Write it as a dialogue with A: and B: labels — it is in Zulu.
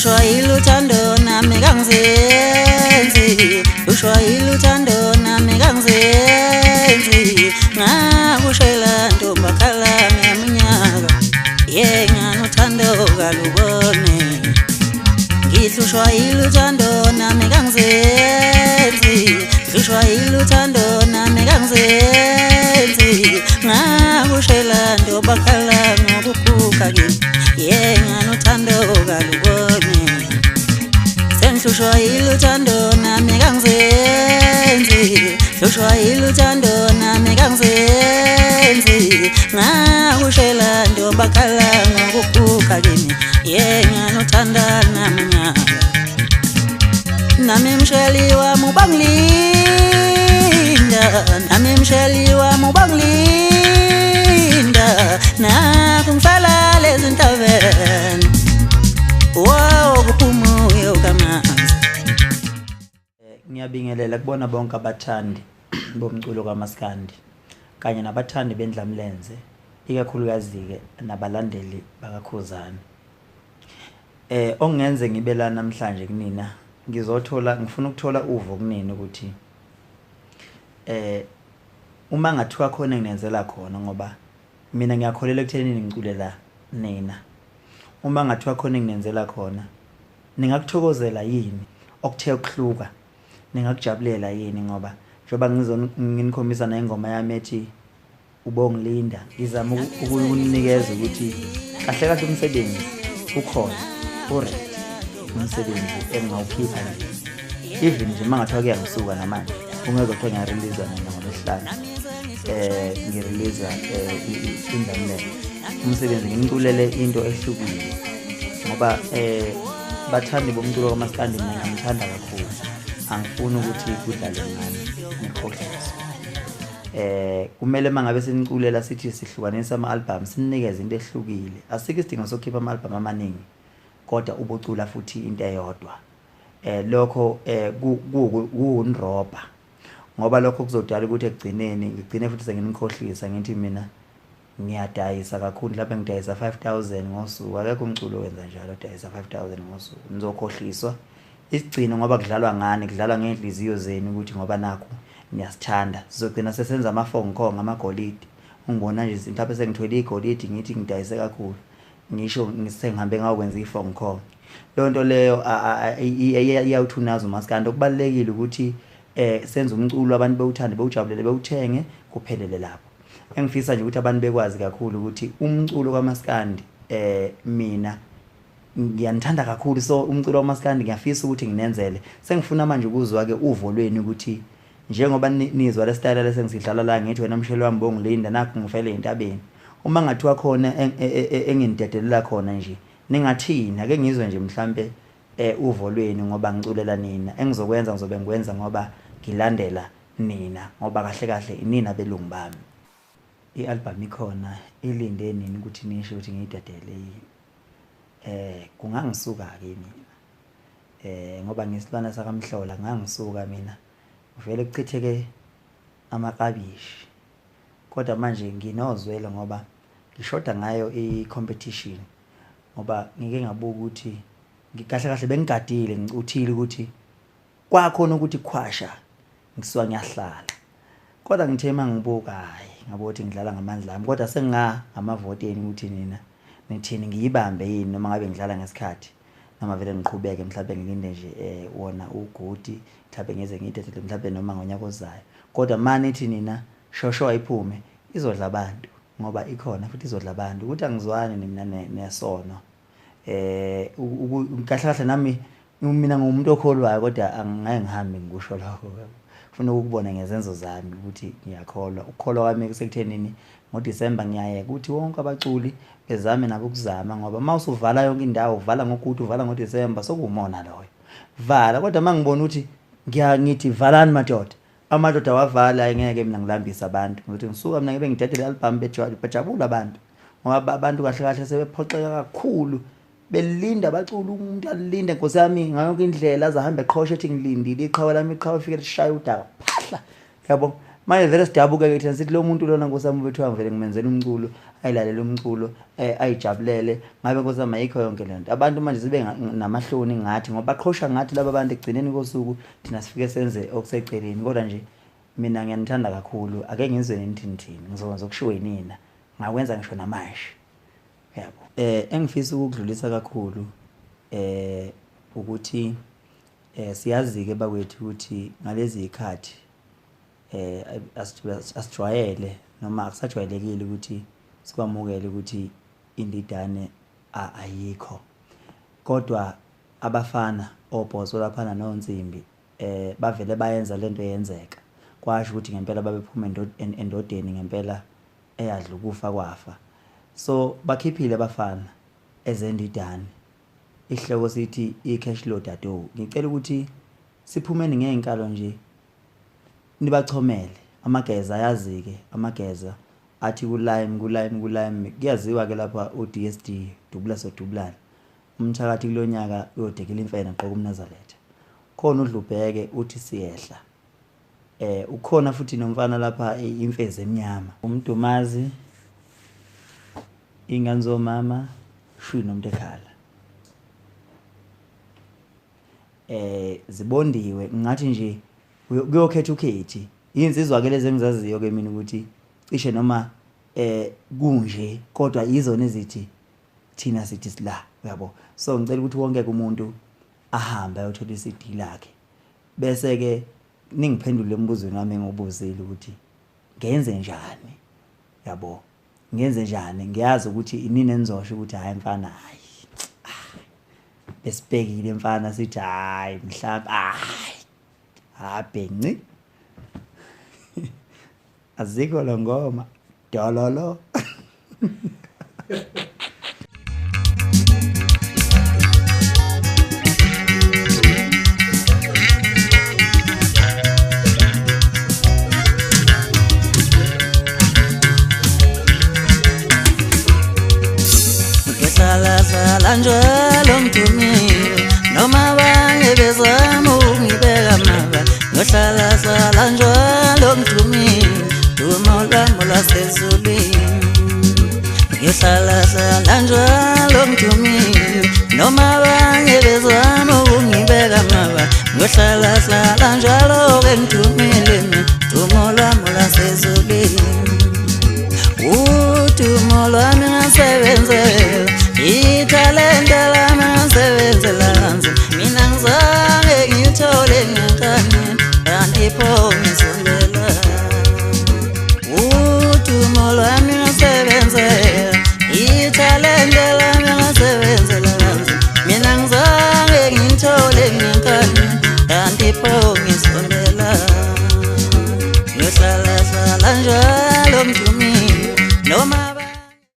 A: Hlushwa iluthando nami kangizenzi, hlushwa iluthando nami kangizenzi. Ngakushela ntombakhala ngeminyaka, nganothando kalubone. Ngihlushwa iluthando nami kangizenzi, hlushwa iluthando nami kangizenzi. Ngakushela ntombakhala ngokukhukha kimi, nganothando kalubone. Hlushwa iluthando nami kangizenzi, hlushwa iluthando nami kangizenzi. Ngakushela ntombakhala ngokukhukha kimi, nganothanda naminyaka. Nami msheli wami ubangilinda, nami msheli wami ubangilinda. Nakho ngihlala lezintabeni, wow kuphumuye ukamanzi.
B: Ngiyabingelela kubona bonke abathandi bomculo kaMaskandi kanye nabathandi bendlamlenze, ikakhulukazi ke nabalandeli bakaKhuzani. Ongenze ngibe la namhlanje kunina, ngifuna ukuthola uvo kunina ukuthi uma ngathiwa khona nginenzela khona, ngoba mina ngiyakholela ekuthenini ngiculela nina. Uma ngathiwa khona nginenzela khona, ningakuthokozela yini okuthe ukuhluka, ningakujabulela yini? Ngoba njoba nginikhombisa na ingoma yami ethi ubongilinda, ngizama ukunikeza ukuthi kahle kahle umsebenzi ukhona, uri umsebenzi engawukhipha nje. Even nje mangathiwa kuyangisuka namanje, ungeke kuthiwa ngiyarelease mina ngoLwesihlanu, ngirelease indlamlenze. Umsebenzi nginiculele into ehlukile, ngoba bathandi bomculo kaMaskandi mina ngiyamthanda kakhulu. Angifuni ukuthi kudlale ngani ngikhohlise. Kumele mangabe seniculela sithi sihlukanisa ama-album, sinikeze into ehlukile. Asikho isidingo sokukhipha ama-album amaningi kodwa ubucula futhi into eyodwa. Lokho kuwunroba, ngoba lokho kuzodala ukuthi ekugcineni ngigcine futhi senginikhohlisa ngithi mina ngiyadayisa kakhulu, lapho ngidayisa 5,000 ngosuku. Akekho umculo wenza njalo, udayisa 5,000 ngosuku. Nizokhohliswa isigcino ngoba kudlalwa ngani, kudlalwa ngenhliziyo zenu ukuthi ngoba nakho niyasithanda. Sizogcina sesenza ama-phone call ngama-golidi. Ungibona nje mhlawumbe sengithwele igolidi ngithi ngidayise kakhulu, ngisho ngisengihambe ngakwenza i-phone call. Leyo nto leyo iyawuthunaza uMaskandi. Okubalulekile ukuthi senze umculo abantu bewuthande, bewujabulele, bewuthenge, kuphelele lapho. Engifisa nje ukuthi abantu bekwazi kakhulu ukuthi umculo kaMaskandi mina ngiyanithanda kakhulu. So umculo kaMaskandi ngiyafisa ukuthi nginenzele. Sengifuna manje ukuzwa ke uvo lweni ukuthi njengoba nizwa le style lesengisidlala la ngithi wena mshelo wami bongilinda, nakho ngifele entabeni. Uma ngathiwa khona enginidedelela khona nje, ningathini? Ake ngizwe nje mhlambe uvo lweni, ngoba ngiculela nina. Engizokwenza ngizobe ngikwenza ngoba ngilandela nina, ngoba kahle kahle inina belungu bami. I-album ikhona, ilinde nini ukuthi nisho ukuthi ngiyidedele yini. Kungangisuka ke mina, ngoba ngisilwana sakamhlola ngangisuka mina vele kuchitheke amakabishi. Kodwa manje nginozwelo ngoba ngishoda ngayo i-competition, ngoba ngike ngabuka ukuthi ngikahle kahle bengigadile ngicuthile ukuthi kwakhona ukuthi khwasha ngisuka ngiyahlala. Kodwa ngithe mangibuka hayi ngabe ukuthi ngidlala ngamandla ami, kodwa amavoti eni ukuthi nina nithini ngiyibambe yini noma ngabe ngidlala ngesikhathi, noma vele ngiqhubeke mhlawumbe ngilinde nje wona ugodi mhlawumbe ngize ngiyidedele mhlawumbe noma ngonyaka ozayo. Kodwa manje nithi nina shosho ayiphume izodla abantu, ngoba ikhona futhi izodla abantu. Ukuthi angizwani mina nesono, kahle kahle nami mina ngumuntu okholwayo, kodwa angeke ngihambe ngikusho lokho. Ufuna ukubona ngezenzo zami ukuthi ngiyakholwa. Ukukholwa kwami kusekuthenini ngoDisemba ngiyayeka ukuthi wonke abaculi bezame nabo ukuzama, ngoba mawusuvala yonke indawo, uvala ngokuthi uvala ngoDisemba, sokuwumona loyo. Vala, kodwa mangibona ukuthi ngithi valani madoda, amadoda wavala, ngeke mina ngilambisa abantu. Ngokuthi ngisuka mina ngibe ngidedele album bejabula abantu, ngoba abantu kahle kahle sebephoxeka kakhulu belinda bacula. Umuntu alinde Nkosi yami ngayo indlela azahambe eqhosha ethi ngilindile iqhawe lami, iqhawe fike lishaya udaka phahla, yabo. manje vele sidabuka-ke thina sithi lo muntu lona nkosami ubethiwa ngivele ngimenzela umculo ayilalela umculo ayijabulele ngabe nkosami ayikho yonke le nto abantu manje sibe namahloni ngathi ngoba baqhosha ngathi laba bantu ekugcineni kosuku thina sifike senze okuseceleni kodwa nje mina ngiyanithanda kakhulu ake ngizwe nithini ngizokwenza okushiwo yinina ngakwenza ngisho namanje yabo engifisa ukudlulisa kakhulu ukuthi siyazi-ke bakwethu ukuthi ngalezi ikhathi asijwayele noma akusajwayelekile ukuthi sikwamukele ukuthi indidane ayikho kodwa abafana obhozo laphana nonsimbi bavele bayenza lento yenzeka kwasho ukuthi ngempela babephuma endodeni ngempela eyadla ukufa kwafa so bakhiphile abafana ezendidane ihloko sithi icash load ado ngicela ukuthi siphumeni ngeenkalo nje nibachomele amageza ayazi-ke amageza athi kulime kuyaziwa-ke lapha u-DSD dubula sodubulana umthakathi kulonyaka uyodekela imfene aqoka umnazaletha khona uDlubheke uthi siyehla ukhona futhi nomfana lapha imfezi emnyama uMdumazi ingane zomama shuyi nomuntu ekhala zibondiwe ngathi nje kuyokhetha ukhethi insizwa-ke lezi engizaziyo-ke mina ukuthi cishe noma kunje kodwa yizona ezithi thina sithi sila uyabo so ngicela ukuthi wonke umuntu ahambe ayothola i-CD lakhe bese-ke ningiphendule embuzweni wami engubuzile ukuthi ngenze njani yabo ngenze njani ngiyazi ukuthi inini enizosho ukuthi hayi mfana hayi besibhekile mfana sithi hayi mhlawumbe hayi abhenci azikho lo ngoma dololo
A: ngihlala njalo ngidumile noma bange bezama ukungibeka maba ngihlala njalo ngidumile duma lwami lwasezulwini ngihlala njalo ngidumile noma bange bezama ukungibeka maba ngihlala njalo ngidumile duma lwami lwasezulwini udumo lwami ngasebenzela ithalente lami ngasebenzela kanzima mina ngizange ngithole ngenkani andipho ngisondela udumo lwami ngasebenzela ithalente lami ngasebenzela kanzima mina ngizange ngithole ngenkani andipho ngisondela ngihlala njalo ngidumile